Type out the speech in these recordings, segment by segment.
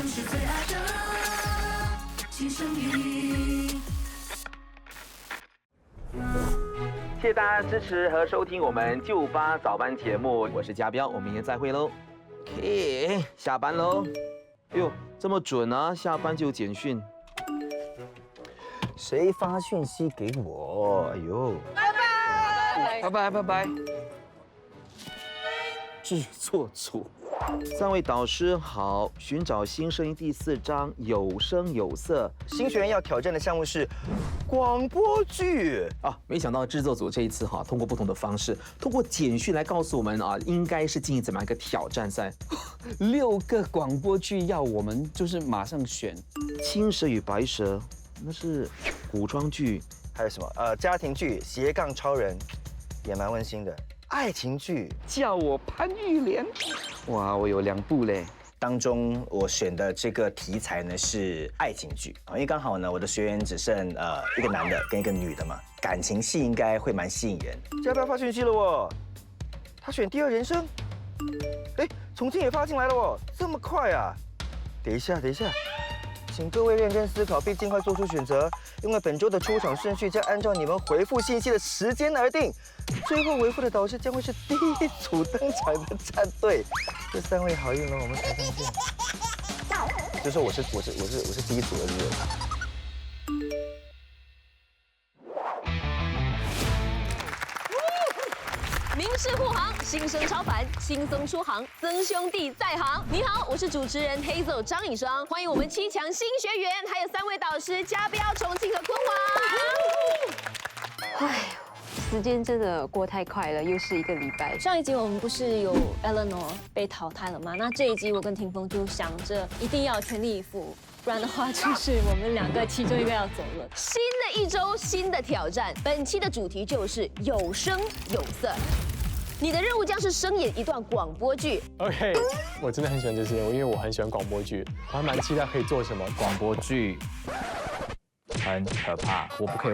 城市最爱的新声音。谢谢大家支持和收听我们98早班节目，我是嘉彪，我们明天再会喽。OK， 下班喽。哎呦，这么准啊！下班就有简讯。谁发讯息给我？哎呦，拜拜拜拜。制作组，3位导师好，寻找新声音第4章有声有色。新学员要挑战的项目是广播剧啊，没想到制作组这一次通过不同的方式，通过简讯来告诉我们应该是进行怎么样一个挑战赛。6个广播剧要我们就是马上选，青蛇与白蛇，那是古装剧，还有什么家庭剧斜杠超人，也蛮温馨的。爱情剧叫我潘玉莲，哇，我有2部嘞。当中我选的这个题材呢是爱情剧啊，因为刚好呢我的学员只剩一个男的跟一个女的嘛，感情戏应该会蛮吸引人。要不要发讯息了哦？他选第2人生，哎，重庆也发进来了哦，这么快啊？等一下，请各位认真思考，并尽快做出选择，因为本周的出场顺序将按照你们回复信息的时间而定。最后回复的导师将会是第1组登场的战队。这3位好运了，我们台上见。就说我是第1组的人。名士护航，新生超凡，轻松出航，曾兄弟在行。你好，我是主持人 Hazel 张以双，欢迎我们7强新学员，还有3位导师嘉标、重庆和昆华。唉，时间真的过太快了，又是1个礼拜。上一集我们不是有 Eleanor 被淘汰了吗？那这一集我跟霆锋就想着一定要全力以赴，不然的话就是我们2个其中1个要走了。新的1周，新的挑战，本期的主题就是有声有色。你的任务将是声演一段广播剧。OK， 我真的很喜欢这些，因为我很喜欢广播剧，我还蛮期待可以做什么广播剧。很可怕，我不可以，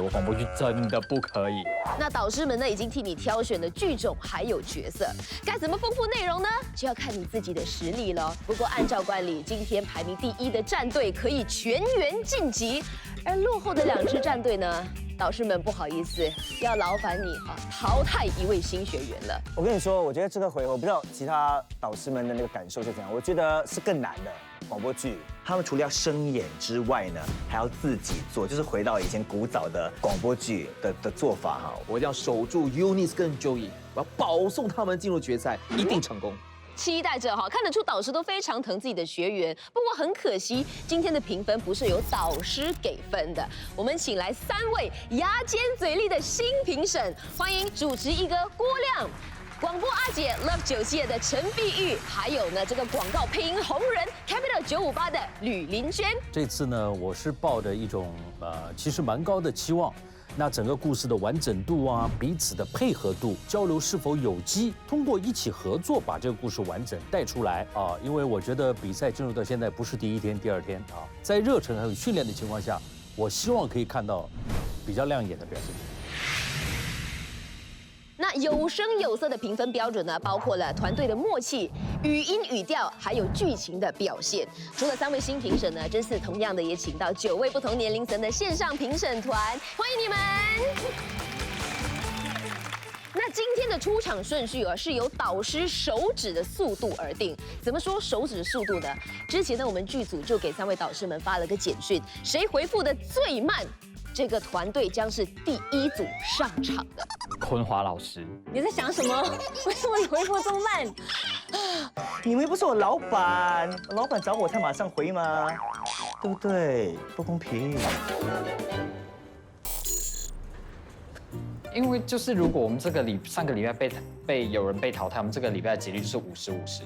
我广播剧真的不可以。那导师们呢，已经替你挑选了剧种还有角色，该怎么丰富内容呢？就要看你自己的实力了。不过按照惯例，今天排名第1的战队可以全员晋级，而落后的2支战队呢，导师们不好意思，要劳烦你淘汰1位新学员了。我跟你说，我觉得这个回合，我不知道其他导师们的那个感受是怎样，我觉得是更难的。广播剧，他们除了要声演之外呢，还要自己做，就是回到以前古早的广播剧的做法我一定要守住 Eunice 跟 Joey， 我要保送他们进入决赛，一定成功。期待着看得出导师都非常疼自己的学员。不过很可惜，今天的评分不是由导师给分的。我们请来3位牙尖嘴利的新评审，欢迎主持1哥郭亮。广播阿姐 Love 97的陈碧玉，还有呢这个广告配音红人 Capital 958的吕林轩。这次呢，我是抱着一种其实蛮高的期望。那整个故事的完整度啊，彼此的配合度、交流是否有机，通过一起合作把这个故事完整带出来啊。因为我觉得比赛进入到现在不是第1天、第2天啊，在热忱还有训练的情况下，我希望可以看到比较亮眼的表现。那有声有色的评分标准呢，包括了团队的默契、语音语调，还有剧情的表现。除了3位新评审呢，这次同样的也请到9位不同年龄层的线上评审团，欢迎你们。那今天的出场顺序是由导师手指的速度而定。怎么说手指速度呢？之前呢，我们剧组就给3位导师们发了个简讯，谁回复的最慢，这个团队将是第1组上场的。昆华老师，你在想什么？为什么你回复这么慢？你们又不是我老板，老板找我才马上回吗？对不对？不公平。因为就是如果我们上个礼拜被有人被淘汰，我们这个礼拜的几率就是50-50，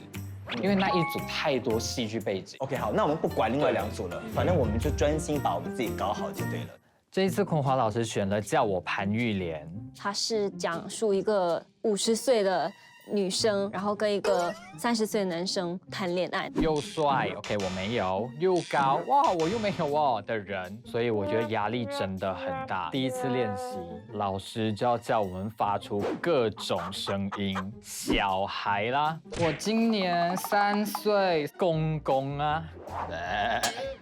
因为那一组太多戏剧背景。 OK， 好，那我们不管另外2组了，反正我们就专心把我们自己搞好就对了。这一次昆华老师选了叫我潘玉莲，他是讲述一个50岁的女生，然后跟一个30岁的男生谈恋爱。又帅，OK， 我没有；又高，哇，我又没有哦的人，所以我觉得压力真的很大。第一次练习，老师就要叫我们发出各种声音，小孩啦，我今年3岁，公公啊，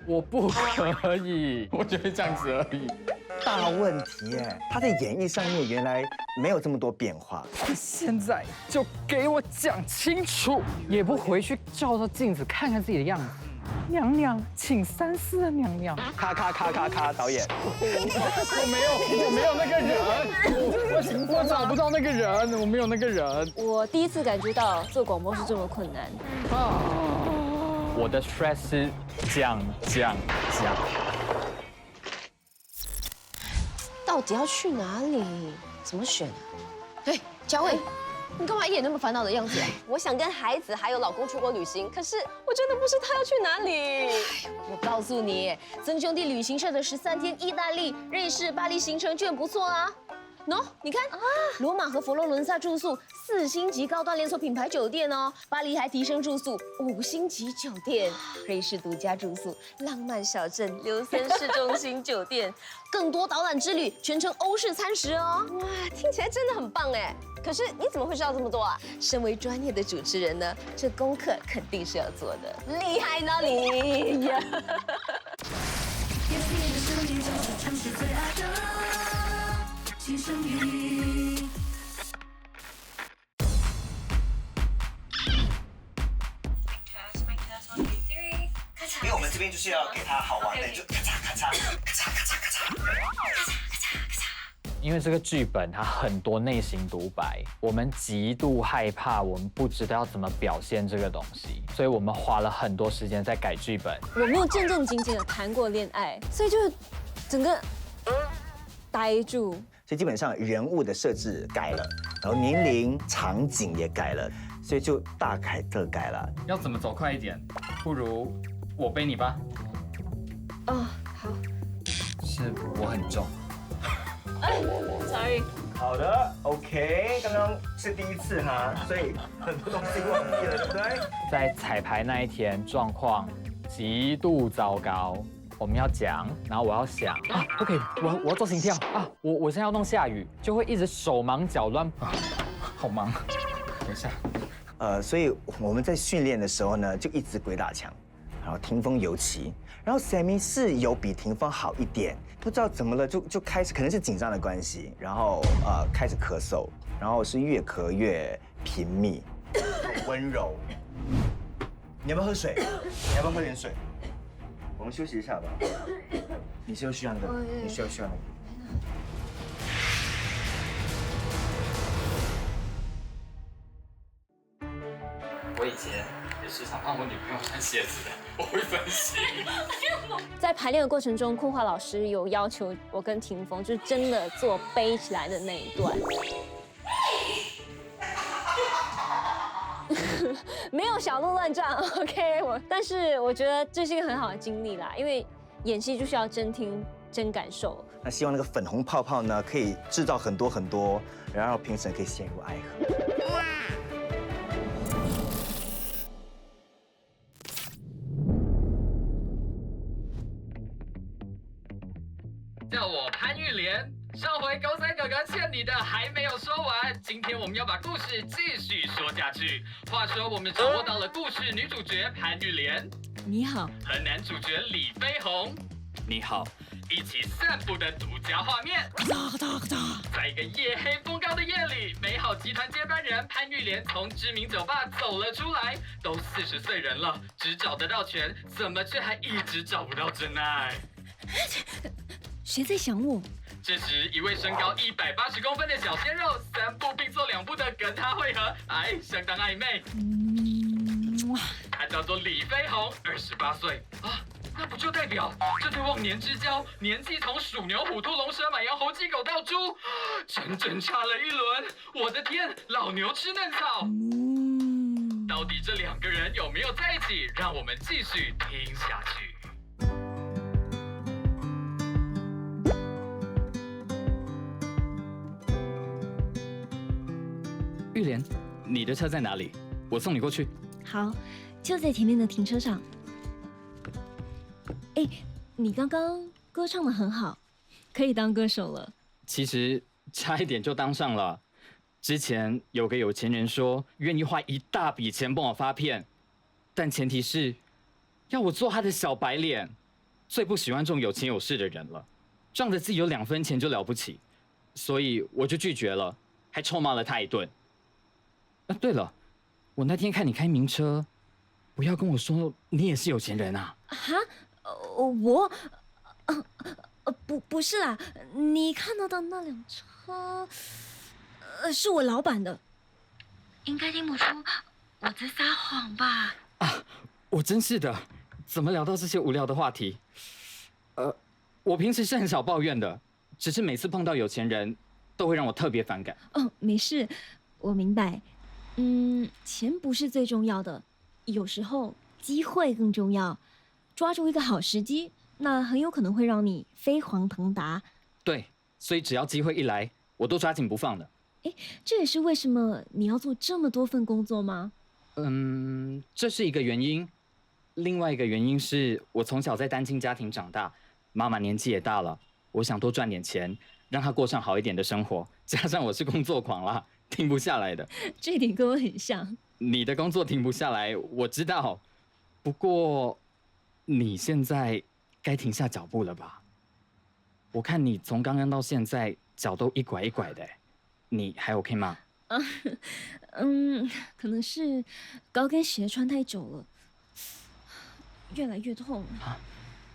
我不可以，我就会这样子而已。大问题耶！他在演绎上面原来没有这么多变化。现在就给我讲清楚，也不回去照照镜子看看自己的样子。娘娘，请3思啊，娘娘。咔咔咔咔咔，导演，我没有那个人，我找不到那个人，我没有那个人。我第一次感觉到做广播是这么困难。我的 stress 是降。到底要去哪里？怎么选啊？哎，嘉慧，你干嘛一脸那么烦恼的样子啊？我想跟孩子还有老公出国旅行，可是我真的不知他要去哪里。我告诉你，曾兄弟旅行社的13天意大利、瑞士、巴黎行程就很不错啊。喏，你看啊，罗马和佛罗伦萨住宿4星级高端连锁品牌酒店哦，巴黎还提升住宿5星级酒店，瑞士独家住宿浪漫小镇刘森市中心酒店，更多导览之旅全程欧式餐食哦。哇，听起来真的很棒哎！可是你怎么会知道这么多啊？身为专业的主持人呢，这功课肯定是要做的。厉害呢你呀！也是你的声音就是城市最爱的新声音。因为我们这边就是要给他好玩的，就咔嚓咔嚓咔嚓咔嚓咔嚓。因为这个剧本它很多内心独白，我们极度害怕，我们不知道要怎么表现这个东西，所以我们花了很多时间在改剧本。我没有正正经经的谈过恋爱，所以就整个呆住。所以基本上人物的设置改了，然后年龄、场景也改了，所以就大改特改了。要怎么走快一点？不如我背你吧。哦，好。是我很重。Sorry。好的 ，OK， 刚刚是第一次哈，所以很多东西忘记了，对不对？在彩排那一天，状况极度糟糕。我们要讲，然后我要想啊，不可以，我要做心跳啊，我现在要弄下雨，就会一直手忙脚乱啊，好忙。等一下，所以我们在训练的时候呢，就一直鬼打墙，然后霆锋尤其，然后 Sammy 是有比霆锋好一点，不知道怎么了就开始可能是紧张的关系，然后开始咳嗽，然后是越咳越频密，很温柔。你要不要喝水？你要不要喝点水？我们休息一下吧。你需要那个，你需要那个。我以前也时常让我女朋友穿鞋子的，我会分心。在排练的过程中，酷华老师有要求我跟霆锋，就是真的做背起来的那一段。没有小鹿乱撞 ，OK， 但是我觉得这是一个很好的经历啦，因为演戏就是要真听真感受。那希望那个粉红泡泡呢，可以制造很多，然后评审可以陷入爱河。叫我潘玉莲。上回高三哥哥欠你的还没有说完，今天我们要把故事继续说下去。话说我们掌握到了故事女主角潘玉莲，你好，和男主角李飞鸿，你好，一起散步的独家画面。在一个夜黑风高的夜里，美好集团接班人潘玉莲从知名酒吧走了出来。都40岁人了，只找得到钱，怎么却还一直找不到真爱？谁在想我？这时，一位身高180公分的小鲜肉，3步并作2步的跟他会合，相当暧昧。他叫做李飞鸿，28岁啊，那不就代表这对忘年之交，年纪从鼠牛虎兔龙蛇马羊猴鸡狗到猪，整整差了一轮。我的天，老牛吃嫩草。到底这2个人有没有在一起？让我们继续听下去。玉莲，你的车在哪里？我送你过去。好，就在前面的停车场。哎，你刚刚歌唱得很好，可以当歌手了。其实差一点就当上了。之前有个有钱人说愿意花一大笔钱帮我发片，但前提是要我做他的小白脸。最不喜欢这种有钱有势的人了，仗着自己有2分钱就了不起，所以我就拒绝了，还臭骂了他一顿。啊，对了，我那天看你开名车，不要跟我说你也是有钱人啊！哈，不是啦，你看到的那辆车，是我老板的，应该听不出我在撒谎吧？啊，我真是的，怎么聊到这些无聊的话题？我平时是很少抱怨的，只是每次碰到有钱人，都会让我特别反感。哦，没事，我明白。钱不是最重要的，有时候机会更重要。抓住一个好时机，那很有可能会让你飞黄腾达。对，所以只要机会一来，我都抓紧不放的。哎，这也是为什么你要做这么多份工作吗？这是一个原因。另外一个原因是我从小在单亲家庭长大，妈妈年纪也大了，我想多赚点钱，让她过上好一点的生活。加上我是工作狂啦，停不下来的。这一点跟我很像。你的工作停不下来，我知道。不过，你现在该停下脚步了吧？我看你从刚刚到现在脚都一拐一拐的，你还 OK 吗？可能是高跟鞋穿太久了，越来越痛。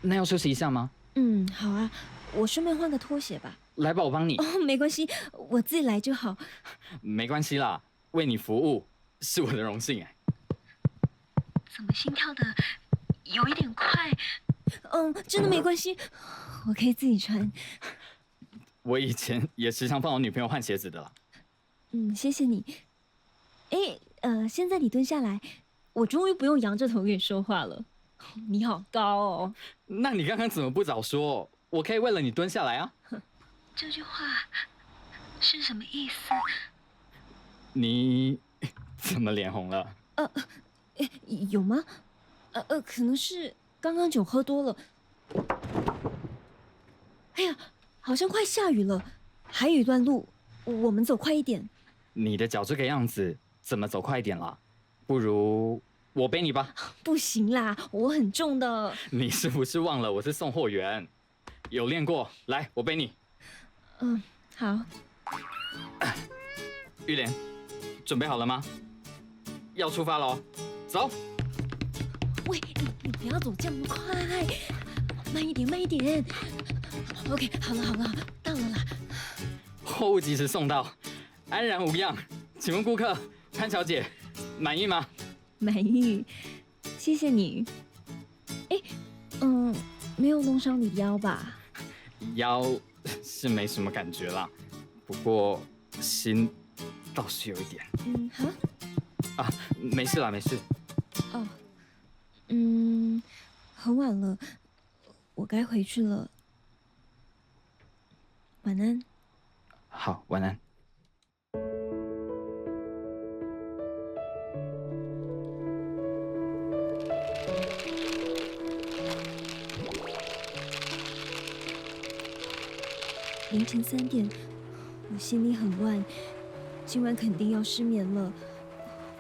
那要休息一下吗？好啊，我顺便换个拖鞋吧。来吧，我帮你。哦，没关系，我自己来就好。没关系啦，为你服务是我的荣幸哎。怎么心跳的有一点快？真的没关系，我可以自己穿。我以前也时常帮我女朋友换鞋子的啦。谢谢你。现在你蹲下来，我终于不用仰着头跟你说话了。你好高哦。那你刚刚怎么不早说？我可以为了你蹲下来啊。这句话是什么意思？你怎么脸红了？有吗？可能是刚刚酒喝多了。哎呀，好像快下雨了，还有一段路，我们走快一点。你的脚这个样子，怎么走快一点啦？不如我背你吧。不行啦，我很重的。你是不是忘了我是送货员？有练过，来，我背你。好。玉莲，准备好了吗？要出发喽，走。喂，你不要走这么快，慢一点，慢一点。OK， 好了，到了啦。货物及时送到，安然无恙。请问顾客潘小姐满意吗？满意，谢谢你。没有弄伤你腰吧？腰是没什么感觉啦，不过心倒是有一点。好。没事啦，没事。哦。很晚了，我该回去了。晚安。好，晚安。凌晨3点，我心里很乱，今晚肯定要失眠了。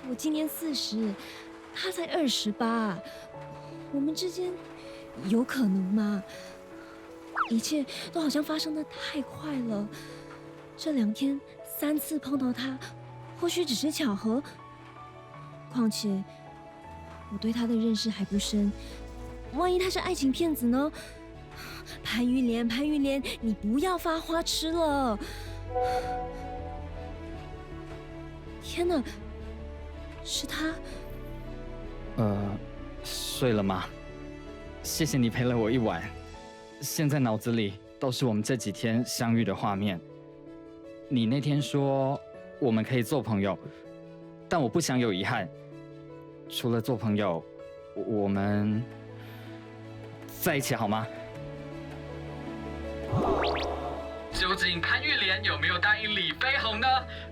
我今年40，他才28，我们之间有可能吗？一切都好像发生得太快了。这2天3次碰到他，或许只是巧合。况且我对他的认识还不深，万一他是爱情骗子呢？潘玉莲，你不要发花痴了！天哪，是他？睡了吗？谢谢你陪了我一晚，现在脑子里都是我们这几天相遇的画面。你那天说我们可以做朋友，但我不想有遗憾。除了做朋友，我们在一起好吗？究竟潘玉莲有没有答应李飞鸿呢？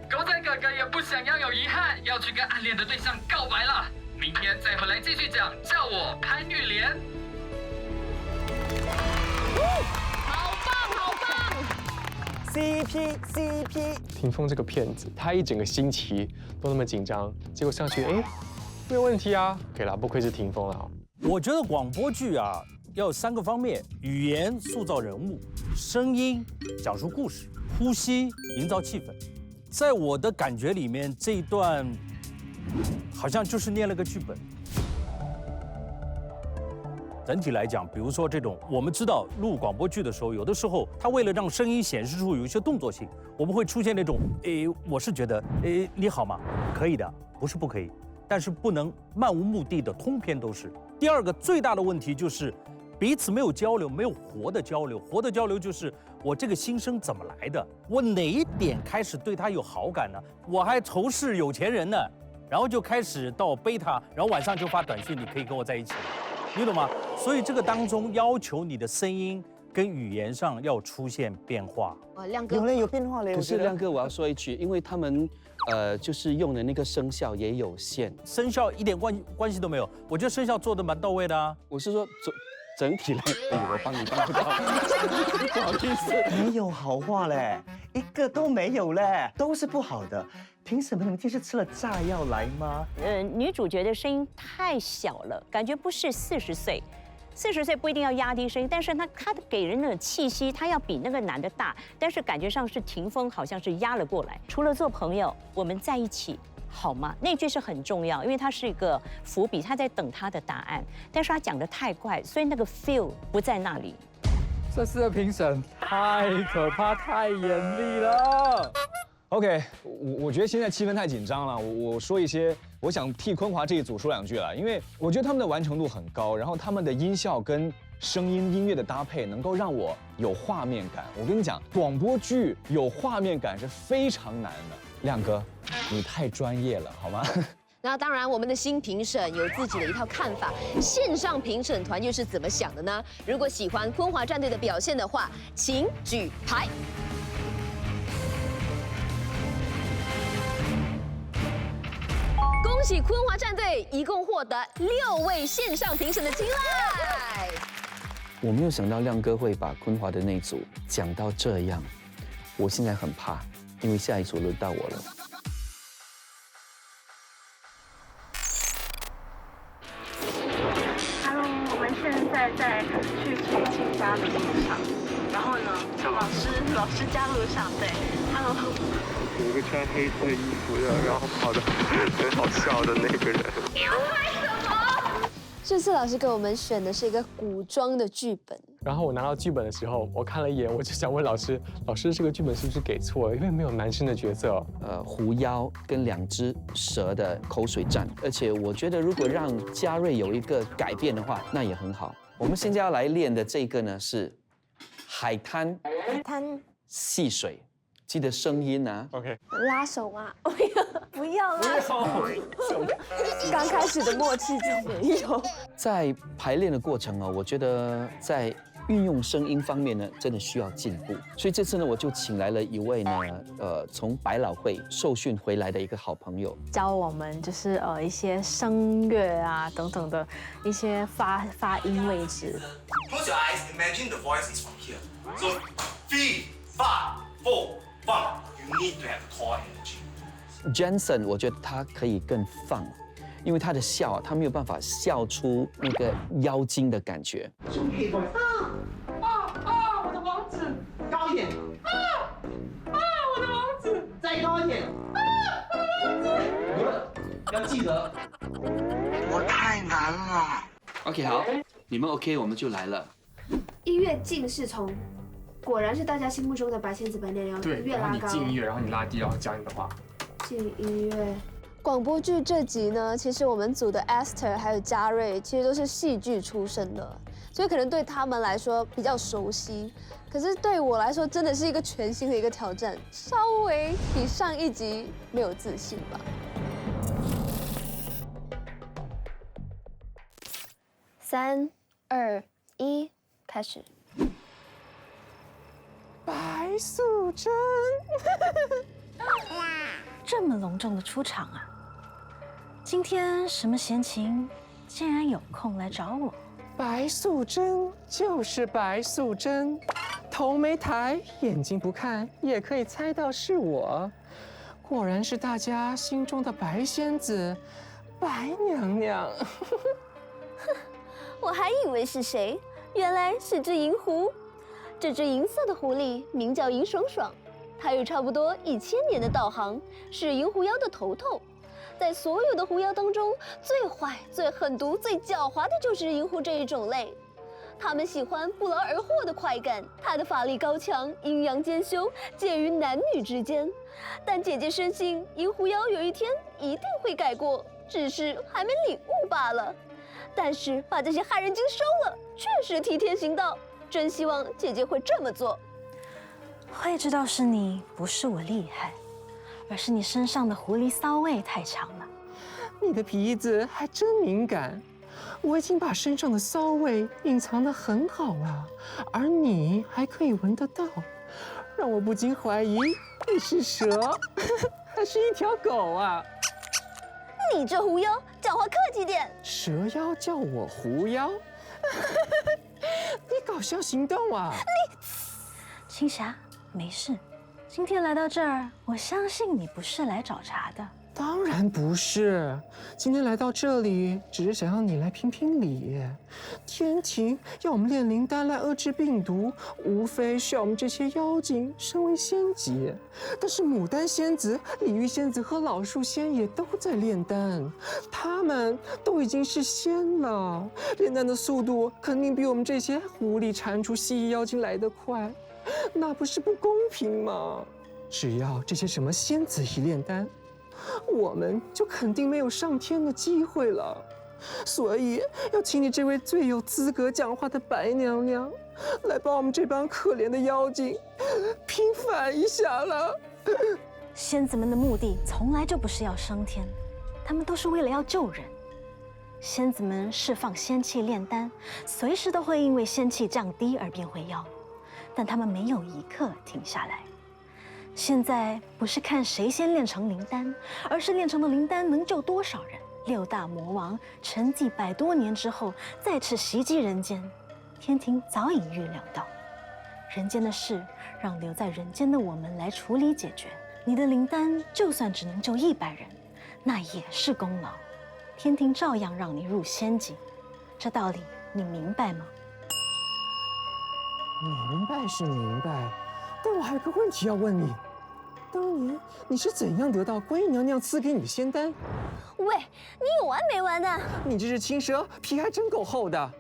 狗仔哥哥也不想要有遗憾，要要去跟暗恋的对象告白了。明天再回来继续讲，叫我潘玉莲。好棒，好棒！ CP。霆锋这个骗子，他一整个星期都那么紧张，结果上去没有问题啊。可以啦，不愧是霆锋了。我觉得广播剧啊要有3个方面：语言塑造人物，声音讲述故事，呼吸营造气氛。在我的感觉里面，这一段好像就是念了个剧本。整体来讲，比如说这种，我们知道录广播剧的时候，有的时候它为了让声音显示出有一些动作性，我们会出现那种，我是觉得，你好吗？可以的，不是不可以，但是不能漫无目的的通篇都是。第二个最大的问题就是彼此没有交流，没有活的交流。活的交流就是我这个心声怎么来的，我哪一点开始对他有好感呢？我还仇视有钱人呢，然后就开始到背他，然后晚上就发短信，你可以跟我在一起。你懂吗？所以这个当中要求你的声音跟语言上要出现变化。哇，亮哥，有变化了。可是亮哥，我要说一句，因为他们就是用的那个声效也有限，声效一点关系都没有。我觉得声效做的蛮到位的啊。我是说整体来，我帮你帮不到，不好意思。没有好话嘞，一个都没有嘞，都是不好的。凭什么你们今天是吃了炸药来吗？女主角的声音太小了，感觉不是40岁。40岁不一定要压低声音，但是她给人的气息，她要比那个男的大，但是感觉上是霆锋好像是压了过来。除了做朋友，我们在一起好吗？那句是很重要，因为它是一个伏笔，他在等他的答案，但是他讲得太快，所以那个 feel 不在那里。这次的评审太可怕、太严厉了。OK， 我觉得现在气氛太紧张了。我说一些，我想替坤华这一组说2句了，因为我觉得他们的完成度很高，然后他们的音效跟声音音乐的搭配能够让我有画面感。我跟你讲，广播剧有画面感是非常难的。亮哥，你太专业了，好吗？那当然，我们的新评审有自己的一套看法，线上评审团又是怎么想的呢？如果喜欢坤华战队的表现的话，请举牌。恭喜坤华战队一共获得6位线上评审的青睐。我没有想到亮哥会把坤华的那组讲到这样，我现在很怕，因为下一组轮到我了。Hello， 我们现在在去重庆家的路上，然后呢，老师家路上，对 ，Hello。有一个穿黑色衣服的，然后跑得很好笑的那个人。你们拍什么？这次老师给我们选的是一个古装的剧本。然后我拿到剧本的时候，我看了一眼，我就想问老师，这个剧本是不是给错了？因为没有男生的角色。狐妖跟2只蛇的口水战，而且我觉得如果让嘉瑞有一个改变的话，那也很好。我们现在要来练的这个呢是海滩戏水。记得声音啊 ，OK， 拉手吗？不要拉手，刚开始的默契就没有。在排练的过程我觉得在运用声音方面呢，真的需要进步。所以这次呢，我就请来了一位呢，从百老汇受训回来的一个好朋友，教我们就是一些声乐啊等等的一些发音位置。Close your eyes. Imagine the voice is from here. So 3, 5, 4. Fun, you need to have core energy. Jensen， 我觉得他可以更放，因为他的笑他没有办法笑出那个妖精的感觉。我的王子，高一点。我的王子，再高一点。我的王子，要记得。我太难了。OK， 好，你们 OK， 我们就来了。音乐进是从。果然是大家心目中的白千子本恋，然后越拉高。然后你进音乐，然后你拉低，然后讲你的话。进音乐。广播剧这集呢，其实我们组的 Esther 还有嘉瑞，其实都是戏剧出身的，所以可能对他们来说比较熟悉。可是对我来说，真的是一个全新的一个挑战，稍微比上一集没有自信吧。3、2、1，开始。白素贞，这么隆重的出场啊！今天什么闲情，竟然有空来找我？白素贞就是白素贞，头没抬，眼睛不看，也可以猜到是我。果然是大家心中的白仙子，白娘娘。我还以为是谁，原来是只银狐。这只银色的狐狸名叫银爽爽，它有差不多1000年的道行，是银狐妖的头头。在所有的狐妖当中，最坏、最狠毒、最狡猾的就是银狐这一种类。他们喜欢不劳而获的快感，他的法力高强，阴阳兼修，介于男女之间。但姐姐深信银狐妖有一天一定会改过，只是还没领悟罢了。但是把这些害人精收了，确实替天行道。真希望姐姐会这么做。会知道是你，不是我厉害，而是你身上的狐狸骚味太强了。你的鼻子还真敏感，我已经把身上的骚味隐藏得很好了，而你还可以闻得到，让我不禁怀疑你是蛇，还是一条狗啊！你这狐妖，讲话客气点。蛇妖叫我狐妖，你搞笑行动啊！青霞，没事。今天来到这儿，我相信你不是来找茬的。当然不是，今天来到这里，只是想要你来评评理。天庭要我们炼灵丹来遏制病毒，无非是要我们这些妖精升为仙级。但是牡丹仙子、鲤鱼仙子和老树仙也都在炼丹，他们都已经是仙了，炼丹的速度肯定比我们这些狐狸蟾蜍、蜥蜴妖精来得快，那不是不公平吗？只要这些什么仙子一炼丹，我们就肯定没有上天的机会了，所以要请你这位最有资格讲话的白娘娘来帮我们这帮可怜的妖精平反一下了。仙子们的目的从来就不是要升天，他们都是为了要救人。仙子们释放仙气炼丹，随时都会因为仙气降低而变回妖，但他们没有一刻停下来。现在不是看谁先炼成灵丹，而是炼成的灵丹能救多少人。6大魔王沉寂100多年之后再次袭击人间，天庭早已预料到，人间的事让留在人间的我们来处理解决。你的灵丹就算只能救100人，那也是功劳，天庭照样让你入仙级。这道理你明白吗？明白是明白，但我还有个问题要问你。当年你是怎样得到观音娘娘赐给你的仙丹？喂，你有完没完呢？你这只青蛇皮还真够厚的，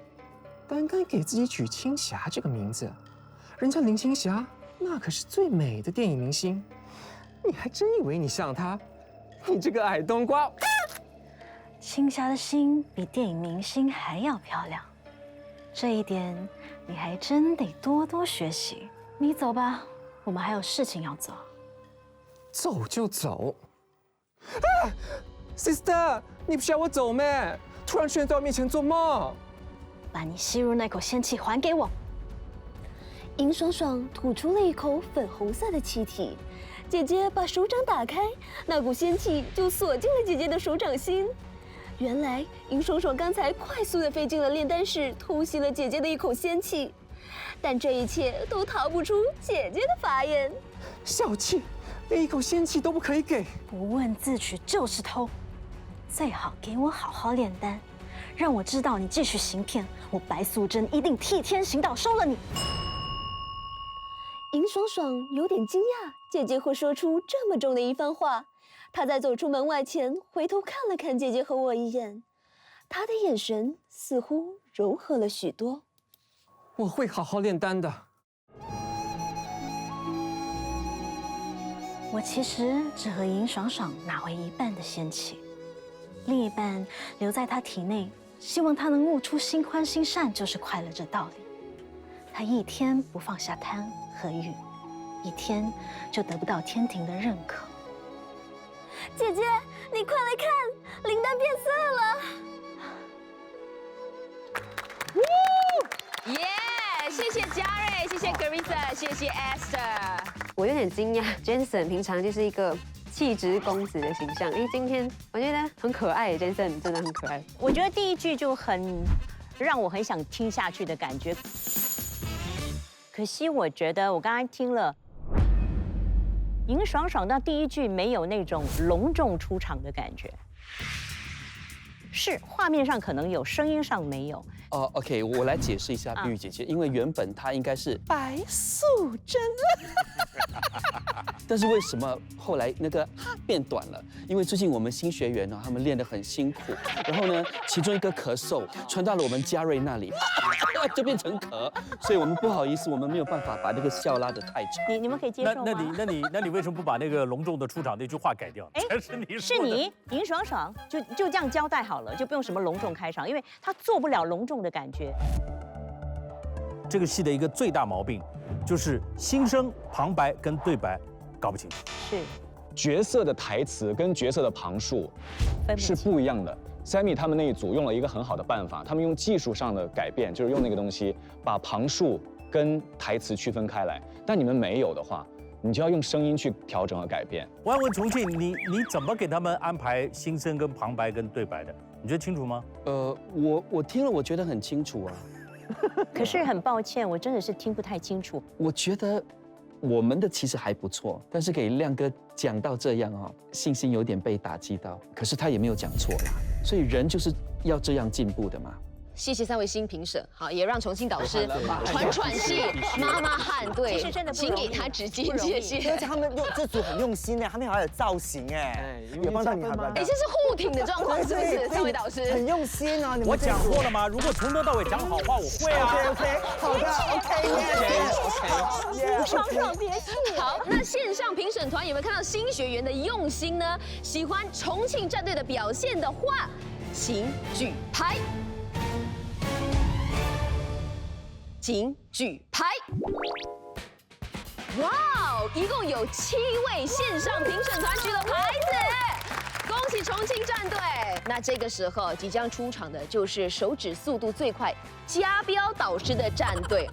胆敢给自己取青霞这个名字，人家林青霞那可是最美的电影明星，你还真以为你像她？你这个矮冬瓜！青霞的心比电影明星还要漂亮，这一点你还真得多多学习。你走吧，我们还有事情要做。走就走。啊 ，Sister， 你不是要我走咩？突然出现在我面前做梦。把你吸入那口仙气还给我。银爽爽吐出了一口粉红色的气体，姐姐把手掌打开，那股仙气就锁进了姐姐的手掌心。原来银爽爽刚才快速地飞进了炼丹室，偷袭了姐姐的一口仙气，但这一切都逃不出姐姐的法眼。小气！连一口仙气都不可以给，不问自取就是偷。最好给我好好炼丹，让我知道你继续行骗，我白素贞一定替天行道，收了你。银爽爽有点惊讶，姐姐会说出这么重的一番话。她在走出门外前，回头看了看姐姐和我一眼，她的眼神似乎柔和了许多。我会好好炼丹的。我其实只和银爽爽拿回1半的仙气，另一半留在他体内，希望他能悟出心宽心善就是快乐这道理。他一天不放下贪和欲，一天就得不到天庭的认可。姐姐，你快来看，灵丹变色了！耶！谢谢嘉瑞，谢谢 Carissa，谢谢 Esther。我有点惊讶 ，Jensen 平常就是一个气质公子的形象。哎，今天我觉得很可爱，Jason 真的很可爱。我觉得第一句就很让我很想听下去的感觉。可惜我觉得我刚才听了尹爽爽到第一句没有那种隆重出场的感觉，是画面上可能有，声音上没有。OK， 我来解释一下碧玉姐姐，因为原本她应该是白素贞，但是为什么后来那个变短了？因为最近我们新学员呢，他们练得很辛苦，然后呢，其中一个咳嗽传到了我们嘉瑞那里，就变成咳，所以我们不好意思，我们没有办法把那个笑拉得太长。你们可以接受吗？那你为什么不把那个隆重的出场那句话改掉？哎，是你尹爽爽就这样交代好了，就不用什么隆重开场，因为他做不了隆重的感觉。这个戏的一个最大毛病就是心声、旁白跟对白搞不清楚。是角色的台词跟角色的旁述是不一样的。Sammy 他们那一组用了一个很好的办法，他们用技术上的改变，就是用那个东西把旁述跟台词区分开来。但你们没有的话，你就要用声音去调整和改变。我要问重庆，你怎么给他们安排心声跟旁白跟对白的？你觉得清楚吗？我听了，我觉得很清楚啊。可是很抱歉，我真的是听不太清楚。我觉得我们的其实还不错，但是给亮哥讲到这样哦，信心有点被打击到。可是他也没有讲错啦，所以人就是要这样进步的嘛。谢谢3位新评审，好，也让重庆导师喘气，妈妈汗，对，其实真的请给他直接谢谢。而且他们这组很用心哎，他们还有造型哎，有帮到你们。哎，这是互挺的状况是不是？3位导师很用心啊，你们。我讲过了吗？如果从头到尾讲好话，我会啊。OK， 好的 ，OK， 爽爽别气。好，那线上评审团有没有看到新学员的用心呢？喜欢重庆战队的表现的话，请举牌。请举牌！哇哦，一共有7位线上评审团举了牌子，恭喜重庆战队！那这个时候即将出场的就是手指速度最快嘉标导师的战队，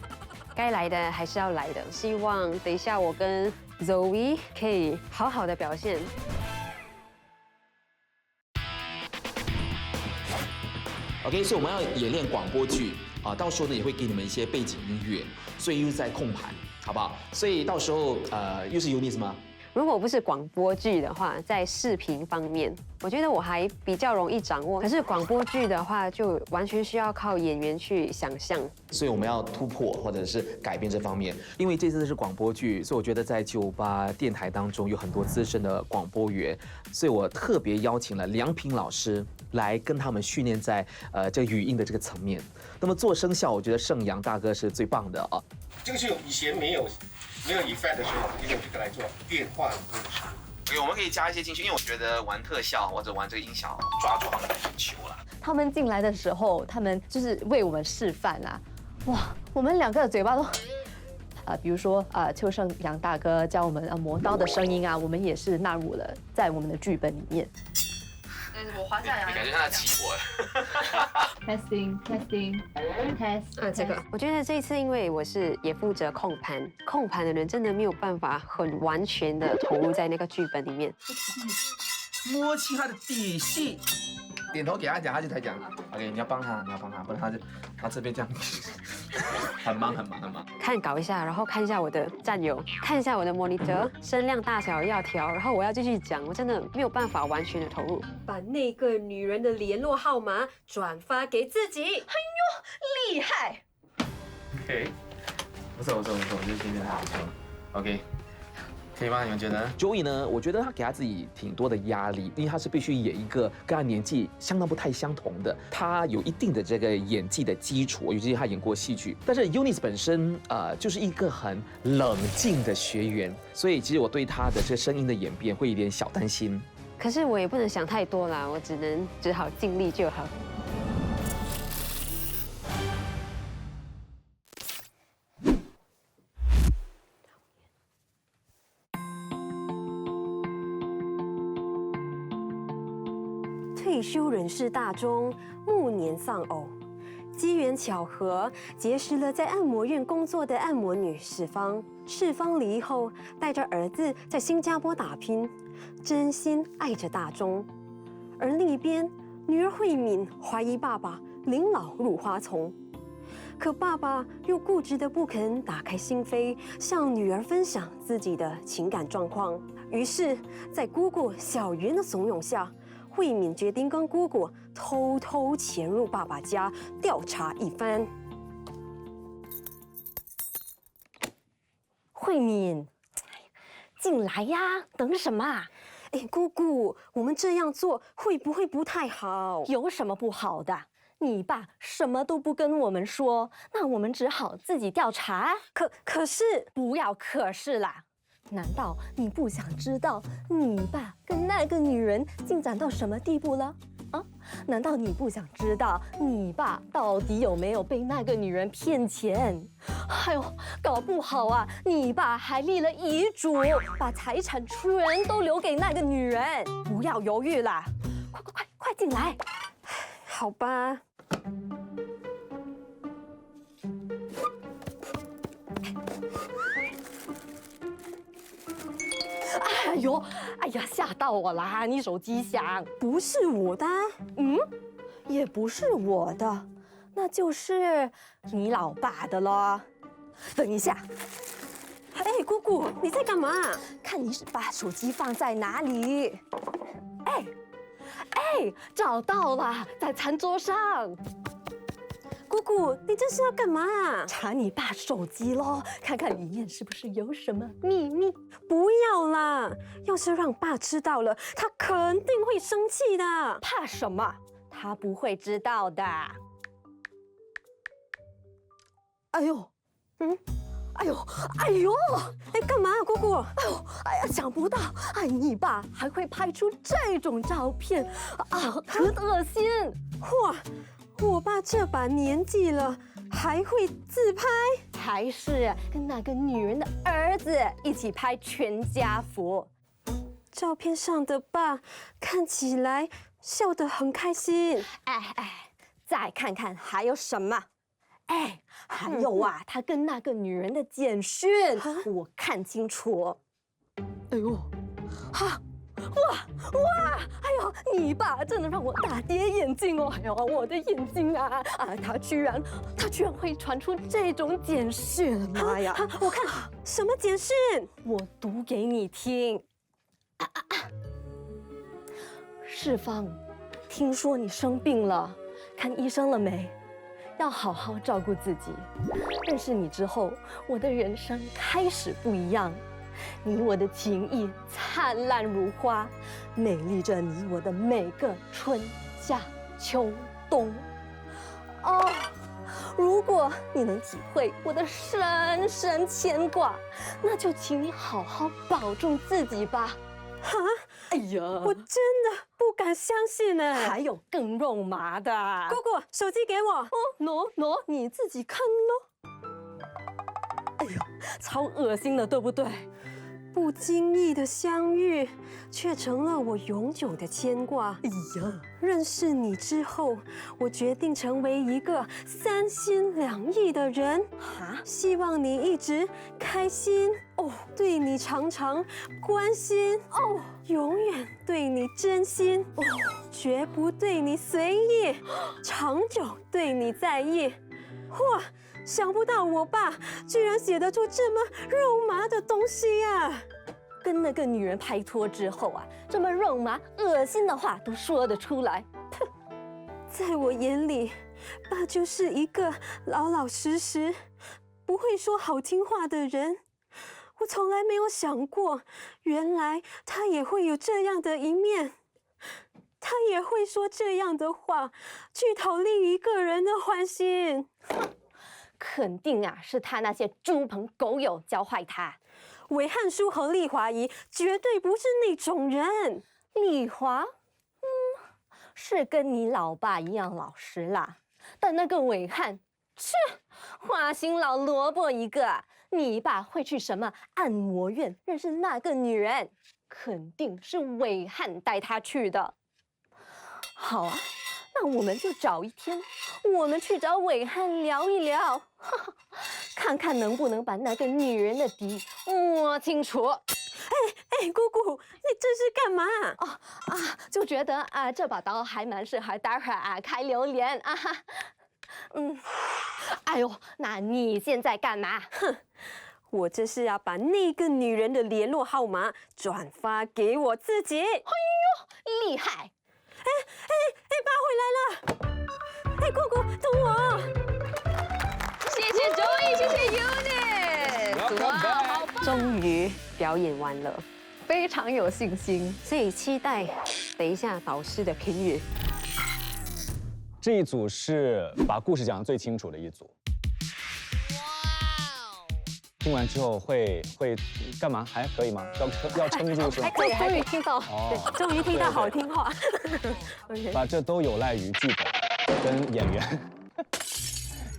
该来的还是要来的。希望等一下我跟 Zoe 可以好好的表现。OK， 所以我们要演练广播剧啊，到时候呢也会给你们一些背景音乐，所以又是在控盘，好不好？所以到时候又是 Eunice 吗？如果不是广播剧的话，在视频方面，我觉得我还比较容易掌握。可是广播剧的话，就完全需要靠演员去想象。所以我们要突破或者是改变这方面，因为这次是广播剧，所以我觉得在98电台当中有很多资深的广播员，所以我特别邀请了梁平老师来跟他们训练在这个语音的这个层面。那么做声效，我觉得盛阳大哥是最棒的啊。这个是以前没有 effect 的时候，用这个来做变换故事。对，我们可以加一些进去，因为我觉得玩特效或者玩这个音效抓住他们的眼球了。他们进来的时候，他们就是为我们示范啊，哇，我们2个的嘴巴都。比如说邱盛阳大哥教我们磨刀的声音啊，我们也是纳入了在我们的剧本里面。我滑下来，你感觉他起火了。Testing， 这个，我觉得这一次因为我是也负责控盘的人，真的没有办法很完全的投入在那个剧本里面。摸清他的底细，点头给他讲，他就才讲。OK， 你要帮他，不然他这边这样，很忙。看稿一下，然后看一下我的战友，看一下我的 monitor， 声量大小要调，然后我要继续讲，我真的没有办法完全的投入。把那个女人的联络号码转发给自己，哎呦，厉害 ！OK， 不错，我觉得今天还不错。OK。可以吗？你们觉得 ？Joey 呢？我觉得他给他自己挺多的压力，因为他是必须演一个跟他年纪相当不太相同的，他有一定的这个演技的基础，尤其是他演过戏剧。但是 Eunice 本身就是一个很冷静的学员，所以其实我对他的这个声音的演变会有点小担心。可是我也不能想太多啦，我只好尽力就好。退休人士大众暮年丧偶，机缘巧合结识了在按摩院工作的按摩女世芳。世芳离异后，带着儿子在新加坡打拼，真心爱着大钟；而另一边，女儿慧敏怀疑爸爸临老入花丛。可爸爸又固执的不肯打开心扉，向女儿分享自己的情感状况。于是，在姑姑小云的怂恿下，慧敏决定跟姑姑偷偷潜入爸爸家调查一番。慧敏，进来呀，等什么啊？哎，姑姑，我们这样做会不会不太好？有什么不好的？你爸什么都不跟我们说，那我们只好自己调查。可是，不要可是啦。难道你不想知道你爸跟那个女人进展到什么地步了？啊？难道你不想知道你爸到底有没有被那个女人骗钱？哎呦，搞不好啊，你爸还立了遗嘱，把财产全都留给那个女人。不要犹豫啦，快进来。好吧。哎呦，哎呀，吓到我啦！你手机响，不是我的，也不是我的，那就是你老爸的咯。等一下，哎，姑姑，你在干嘛？看你是把手机放在哪里？哎，找到了，在餐桌上。姑姑，你这是要干嘛？查你爸手机咯，看看里面是不是有什么秘密。不要啦，要是让爸知道了，他肯定会生气的。怕什么？他不会知道的。哎呦，哎呦，哎，干嘛啊，姑姑？哎呀，想不到，哎，你爸还会拍出这种照片啊，很恶心。嚯！我爸这把年纪了，还会自拍？还是跟那个女人的儿子一起拍全家福？照片上的爸看起来笑得很开心。哎，再看看还有什么？哎，还有啊，他跟那个女人的简讯，我看清楚。哎呦，哇！哎呦，你爸真的让我大跌眼镜哦！哎呦，我的眼睛啊！他居然会传出这种简讯！妈呀！我看什么简讯？我读给你听。世芳，听说你生病了，看医生了没？要好好照顾自己。认识你之后，我的人生开始不一样。你我的情谊灿烂如花，美丽着你我的每个春夏秋冬。哦，如果你能体会我的深深牵挂，那就请你好好保重自己吧。哈？哎呀，我真的不敢相信呢。还有更肉麻的。姑姑，手机给我。哦，喏，你自己看咯。哎呦，超恶心的，对不对？不经意的相遇，却成了我永久的牵挂。哎呀，认识你之后，我决定成为一个三心两意的人。希望你一直开心哦，对你常常关心哦，永远对你真心哦，绝不对你随意，长久对你在意。嚯！想不到我爸居然写得出这么肉麻的东西呀！跟那个女人拍拖之后啊，这么肉麻、恶心的话都说得出来。哼，在我眼里，爸就是一个老老实实、不会说好听话的人。我从来没有想过，原来他也会有这样的一面。他也会说这样的话，去讨另一个人的欢心。肯定啊，是他那些猪朋狗友教坏他。韦汉书和丽华姨绝对不是那种人。丽华，是跟你老爸一样老实啦。但那个韦汉，切，花心老萝卜一个。你爸会去什么按摩院认识那个女人？肯定是韦汉带他去的。好啊。那我们就找一天，我们去找韦汉聊一聊，看看能不能把那个女人的底摸清楚。姑姑，你这是干嘛？就觉得这把刀还蛮适合待会儿开榴莲啊。哎呦，那你现在干嘛？哼，我这是要把那个女人的联络号码转发给我自己。哎呦，厉害！爸回来了。姑姑，等我。谢谢 Joey， 谢谢 Eunice， 哇，好棒！终于表演完了，非常有信心，最期待等一下导师的评语。这一组是把故事讲得最清楚的一组。听完之后会干嘛？还可以吗？要撑住是吧？终于听到，对，终于听到好听话。把这都有赖于剧本跟演员。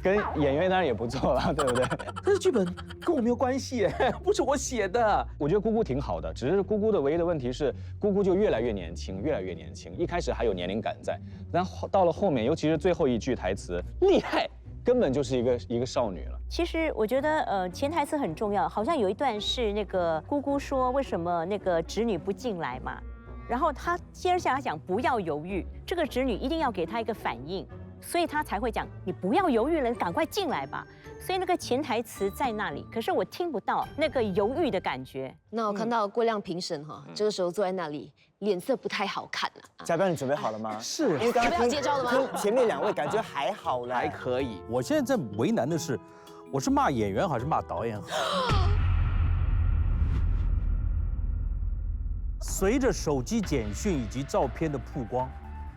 跟演员当然也不错啦，对不对？但是剧本跟我没有关系耶，不是我写的。我觉得姑姑挺好的，只是姑姑的唯一的问题是，姑姑就越来越年轻，越来越年轻。一开始还有年龄感在，但到了后面，尤其是最后一句台词，厉害，根本就是一个少女了。其实我觉得潜台词很重要，好像有一段是那个姑姑说为什么那个侄女不进来嘛，然后她接下来讲不要犹豫，这个侄女一定要给她一个反应。所以他才会讲，你不要犹豫了，赶快进来吧。所以那个潜台词在那里，可是我听不到那个犹豫的感觉。那我看到郭亮评审这个时候坐在那里，脸色不太好看了。嘉宾，你准备好了吗？是，因为刚刚接招了吗？前面2位感觉还好了，还可以。我现在在为难的是，我是骂演员还是骂导演好？随着手机简讯以及照片的曝光，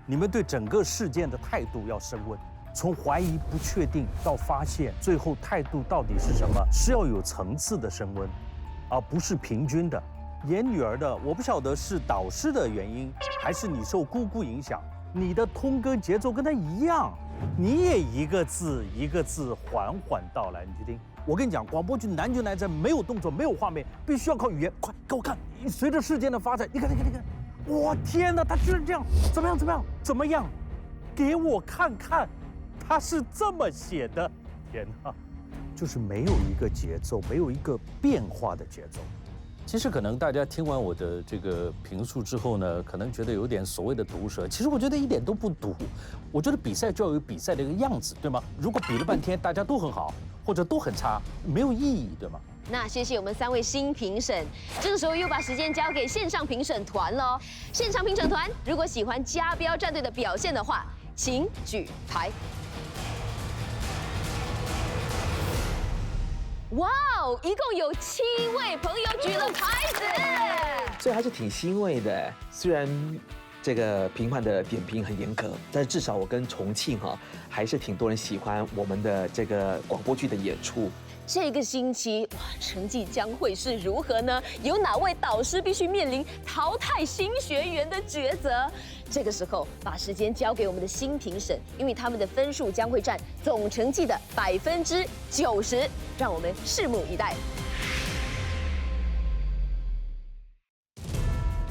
你们对整个事件的态度要升温，从怀疑、不确定到发现，最后态度到底是什么，是要有层次的升温，而不是平均的。演女儿的，我不晓得是导师的原因，还是你受姑姑影响，你的通跟节奏跟她一样，你也一个字一个字缓缓道来。你去听，我跟你讲，广播剧难就难在没有动作，没有画面，必须要靠语言。快给我看，随着事件的发展，你看。我天哪，他居然这样，怎么样？给我看看，他是这么写的。天哪，就是没有一个节奏，没有一个变化的节奏。其实可能大家听完我的这个评述之后呢，可能觉得有点所谓的毒舌。其实我觉得一点都不毒。我觉得比赛就要有比赛的一个样子，对吗？如果比了半天大家都很好，或者都很差，没有意义，对吗？那谢谢我们3位新评审，这个时候又把时间交给线上评审团了。现场评审团，如果喜欢嘉标战队的表现的话，请举牌。哇哦，一共有7位朋友举了牌子，所以还是挺欣慰的。虽然这个评判的点评很严格，但是至少我跟重庆还是挺多人喜欢我们的这个广播剧的演出。这个星期，哇，成绩将会是如何呢？有哪位导师必须面临淘汰新学员的抉择？这个时候，把时间交给我们的新评审，因为他们的分数将会占总成绩的90%，让我们拭目以待。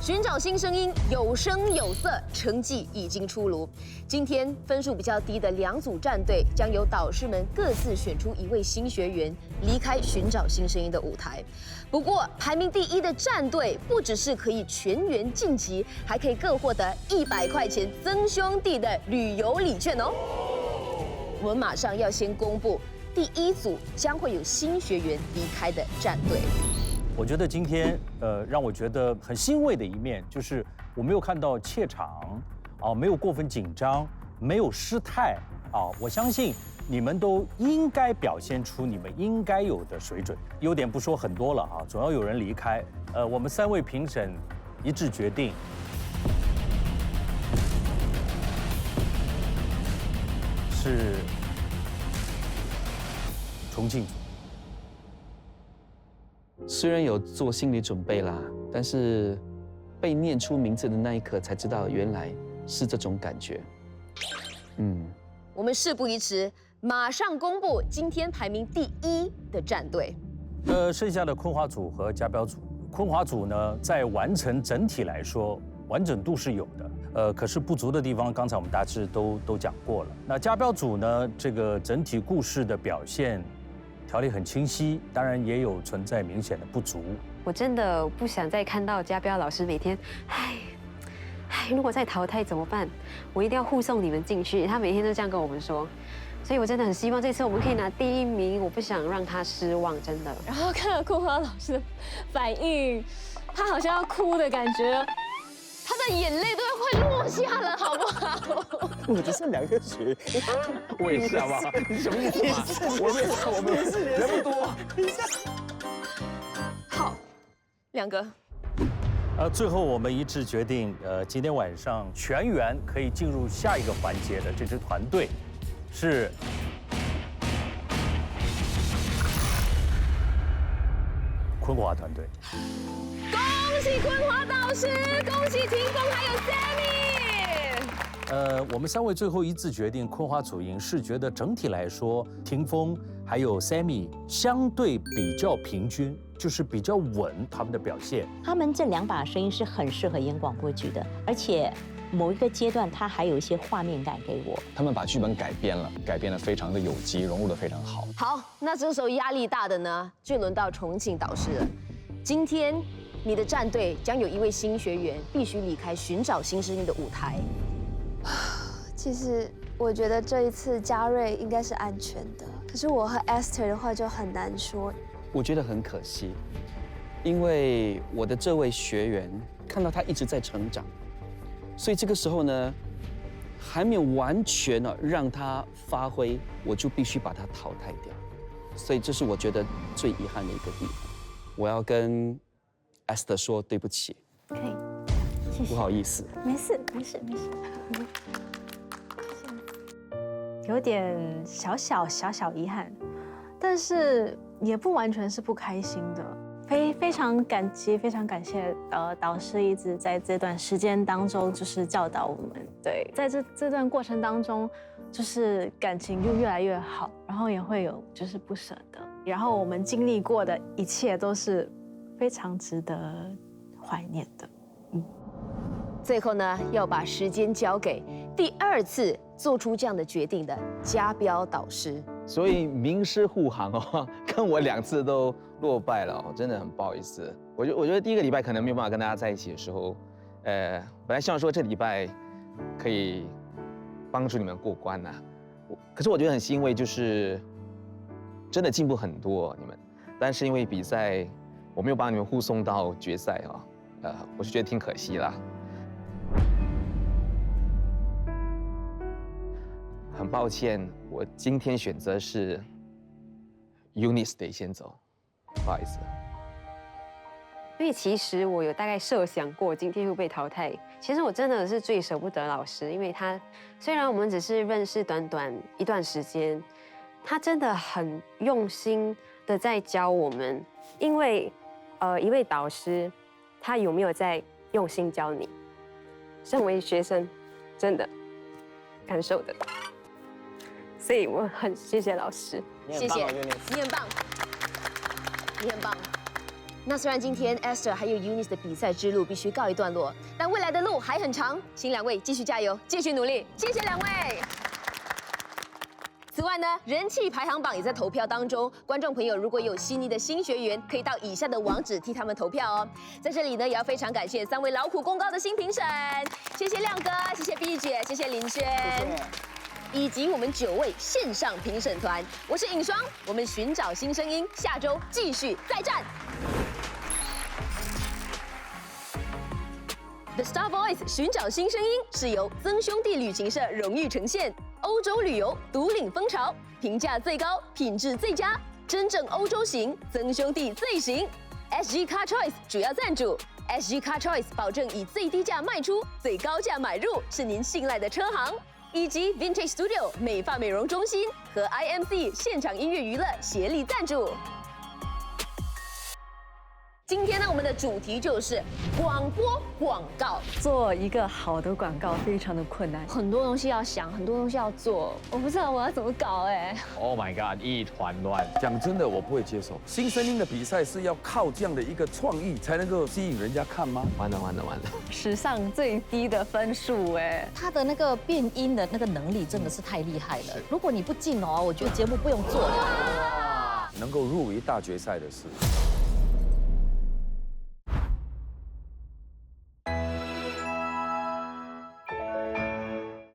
寻找新声音，有声有色，成绩已经出炉。今天分数比较低的2组战队，将由导师们各自选出1位新学员，离开寻找新声音的舞台。不过，排名第1的战队不只是可以全员晋级，还可以各获得100块钱曾兄弟的旅游礼券哦。我们马上要先公布第1组将会有新学员离开的战队。我觉得今天，让我觉得很欣慰的一面，就是我没有看到怯场，没有过分紧张，没有失态，我相信你们都应该表现出你们应该有的水准。优点不说很多了总要有人离开。我们3位评审一致决定，是重庆组。虽然有做心理准备啦，但是被念出名字的那一刻才知道，原来是这种感觉。我们事不宜迟，马上公布今天排名第1的战队。剩下的昆华组和嘉标组，昆华组呢，在完成整体来说，完整度是有的，可是不足的地方，刚才我们大致都讲过了。那嘉标组呢，这个整体故事的表现条理很清晰，当然也有存在明显的不足。我真的不想再看到家彪老师每天，如果再淘汰怎么办？我一定要护送你们进去。他每天都这样跟我们说，所以我真的很希望这次我们可以拿第1名，我不想让他失望，真的。然后看到坤华老师的反应，他好像要哭的感觉，他的眼泪都快落下了，好不好？我只剩2个学员，我也是，好不好？你什么意思嘛？我们也是人不多。好，2个。最后我们一致决定，今天晚上全员可以进入下一个环节的这支团队是坤华团队。恭喜坤华导师，恭喜霆锋还有 Sammy。我们3位最后一致决定坤华组赢，是觉得整体来说，霆锋还有 Sammy 相对比较平均，就是比较稳他们的表现。他们这2把声音是很适合演广播剧的，而且某一个阶段它还有一些画面感给我。他们把剧本改编了非常的有机，融入的非常好。好，那这时候压力大的呢，就轮到重庆导师了。今天你的战队将有1位新学员必须离开寻找新声音的舞台。其实我觉得这一次嘉瑞应该是安全的，可是我和 Esther 的话就很难说。我觉得很可惜，因为我的这位学员看到他一直在成长，所以这个时候呢，还没有完全让他发挥，我就必须把他淘汰掉。所以这是我觉得最遗憾的一个地方。我要跟 Esther 说对不起。可以，谢谢。不好意思。没事。有点小遗憾，但是也不完全是不开心的。非常感激，非常感谢导师一直在这段时间当中就是教导我们。对，在这段过程当中，就是感情就越来越好，然后也会有就是不舍得，然后我们经历过的一切都是非常值得怀念的。最后呢，要把时间交给第2次做出这样的决定的家彪导师。所以名师护航哦，跟我2次都落败了哦，真的很不好意思。我觉得第1个礼拜可能没有办法跟大家在一起的时候，本来希望说这礼拜可以帮助你们过关呐。可是我觉得很欣慰，就是真的进步很多你们，但是因为比赛我没有把你们护送到决赛哦，我是觉得挺可惜啦。很抱歉，我今天选择是 Eunice 得先走，不好意思。因为其实我有大概设想过今天会被淘汰。其实我真的是最舍不得老师，因为他虽然我们只是认识短短一段时间，他真的很用心的在教我们。因为一位导师，他有没有在用心教你？身为学生，真的感受得到。所以我很谢谢老师，谢谢，你很棒，你很棒。那虽然今天 Esther 还有 Eunice 的比赛之路必须告一段落，但未来的路还很长，请2位继续加油，继续努力，谢谢2位。此外呢，人气排行榜也在投票当中，观众朋友如果有心仪的新学员，可以到以下的网址替他们投票哦。在这里呢，也要非常感谢3位劳苦功高的新评审，谢谢亮哥，谢谢碧姐，谢谢林轩。以及我们9位线上评审团，我是尹双，我们寻找新声音，下周继续再战。The Star Voice 寻找新声音是由曾兄弟旅行社荣誉呈现，欧洲旅游独领风潮，评价最高，品质最佳，真正欧洲行，曾兄弟最行。SG Car Choice 主要赞助。SG Car Choice 保证以最低价卖出，最高价买入，是您信赖的车行。以及 Vintage Studio 美发美容中心和 IMC 现场音乐娱乐协力赞助。今天呢，我们的主题就是广播广告。做一个好的广告非常的困难，很多东西要想，很多东西要做，我不知道我要怎么搞哎。Oh my god， 一团乱。讲真的，我不会接受。新声音的比赛是要靠这样的一个创意才能够吸引人家看吗？完了！史上最低的分数哎。他的那个变音的那个能力真的是太厉害了。如果你不进哦，我觉得节目不用做了。能够入围大决赛的是